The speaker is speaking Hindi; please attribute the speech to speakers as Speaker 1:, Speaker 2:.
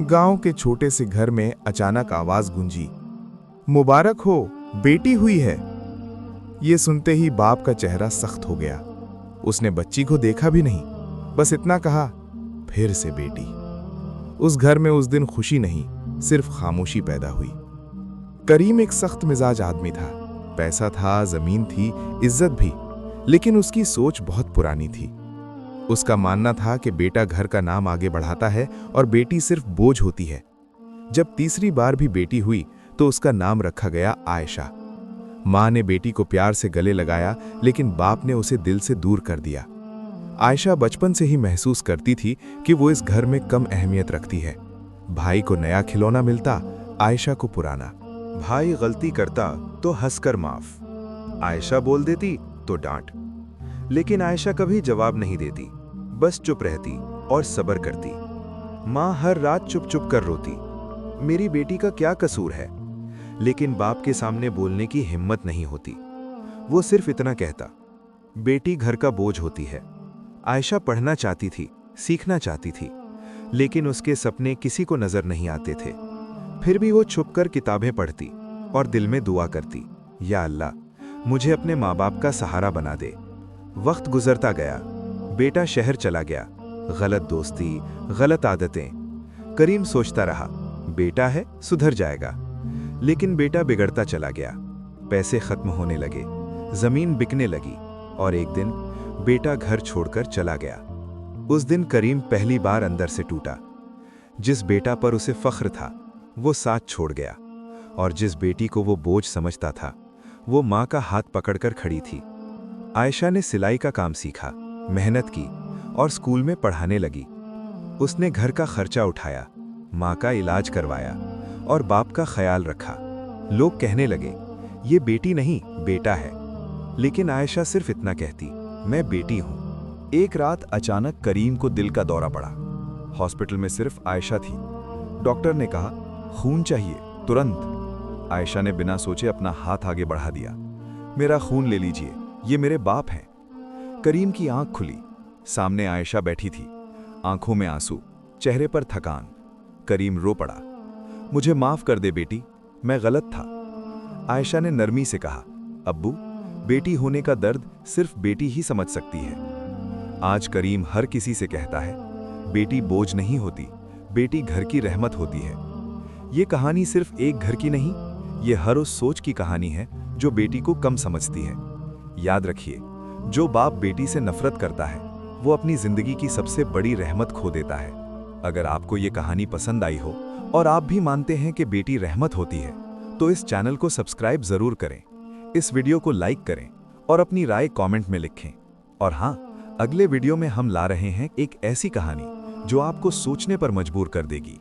Speaker 1: गांव के छोटे से घर में अचानक आवाज गूंजी, मुबारक हो, बेटी हुई है। ये सुनते ही बाप का चेहरा सख्त हो गया। उसने बच्ची को देखा भी नहीं, बस इतना कहा, फिर से बेटी। उस घर में उस दिन खुशी नहीं, सिर्फ खामोशी पैदा हुई। करीम एक सख्त मिजाज आदमी था। पैसा था, जमीन थी, इज्जत भी, लेकिन उसकी सोच बहुत पुरानी थी। उसका मानना था कि बेटा घर का नाम आगे बढ़ाता है और बेटी सिर्फ बोझ होती है। जब तीसरी बार भी बेटी हुई तो उसका नाम रखा गया आयशा। मां ने बेटी को प्यार से गले लगाया, लेकिन बाप ने उसे दिल से दूर कर दिया। आयशा बचपन से ही महसूस करती थी कि वो इस घर में कम अहमियत रखती है। भाई को नया खिलौना मिलता, आयशा को पुराना।
Speaker 2: भाई गलती करता तो हंसकर माफ, आयशा बोल देती तो डांट। लेकिन आयशा कभी जवाब नहीं देती, बस चुप रहती और सब्र करती। माँ हर रात चुप चुप कर रोती, मेरी बेटी का क्या कसूर है, लेकिन बाप के सामने बोलने की हिम्मत नहीं होती। वो सिर्फ इतना कहता, बेटी घर का बोझ होती है। आयशा पढ़ना चाहती थी, सीखना चाहती थी, लेकिन उसके सपने किसी को नजर नहीं आते थे। फिर भी वो छुपकर किताबें पढ़ती और दिल में दुआ करती, या अल्लाह, मुझे अपने माँ बाप का सहारा बना दे। वक्त गुजरता गया, बेटा शहर चला गया। गलत दोस्ती, गलत आदतें। करीम सोचता रहा, बेटा है, सुधर जाएगा। लेकिन बेटा बिगड़ता चला गया। पैसे खत्म होने लगे, जमीन बिकने लगी, और एक दिन बेटा घर छोड़कर चला गया। उस दिन करीम पहली बार अंदर से टूटा। जिस बेटा पर उसे फख्र था, वो साथ छोड़ गया, और जिस बेटी को वो बोझ समझता था, वो माँ का हाथ पकड़कर खड़ी थी। आयशा ने सिलाई का काम सीखा, मेहनत की और स्कूल में पढ़ाने लगी। उसने घर का खर्चा उठाया, माँ का इलाज करवाया और बाप का ख्याल रखा। लोग कहने लगे, ये बेटी नहीं, बेटा है। लेकिन आयशा सिर्फ इतना कहती, मैं बेटी हूँ।
Speaker 3: एक रात अचानक करीम को दिल का दौरा पड़ा। हॉस्पिटल में सिर्फ आयशा थी। डॉक्टर ने कहा, खून चाहिए, तुरंत। आयशा ने बिना सोचे अपना हाथ आगे बढ़ा दिया। मेरा खून ले लीजिए, ये मेरे बाप हैं। करीम की आंख खुली। सामने आयशा बैठी थी, आंखों में आंसू, चेहरे पर थकान। करीम रो पड़ा, मुझे माफ कर दे बेटी, मैं गलत था। आयशा ने नरमी से कहा, अब्बू, बेटी होने का दर्द सिर्फ बेटी ही समझ सकती है। आज करीम हर किसी से कहता है, बेटी बोझ नहीं होती, बेटी घर की रहमत होती है। ये कहानी सिर्फ एक घर की नहीं, ये हर उस सोच की कहानी है जो बेटी को कम समझती है। याद रखिए, जो बाप बेटी से नफरत करता है, वो अपनी जिंदगी की सबसे बड़ी रहमत खो देता है। अगर आपको ये कहानी पसंद आई हो और आप भी मानते हैं कि बेटी रहमत होती है, तो इस चैनल को सब्सक्राइब जरूर करें, इस वीडियो को लाइक करें और अपनी राय कमेंट में लिखें। और हाँ, अगले वीडियो में हम ला रहे हैं एक ऐसी कहानी जो आपको सोचने पर मजबूर कर देगी।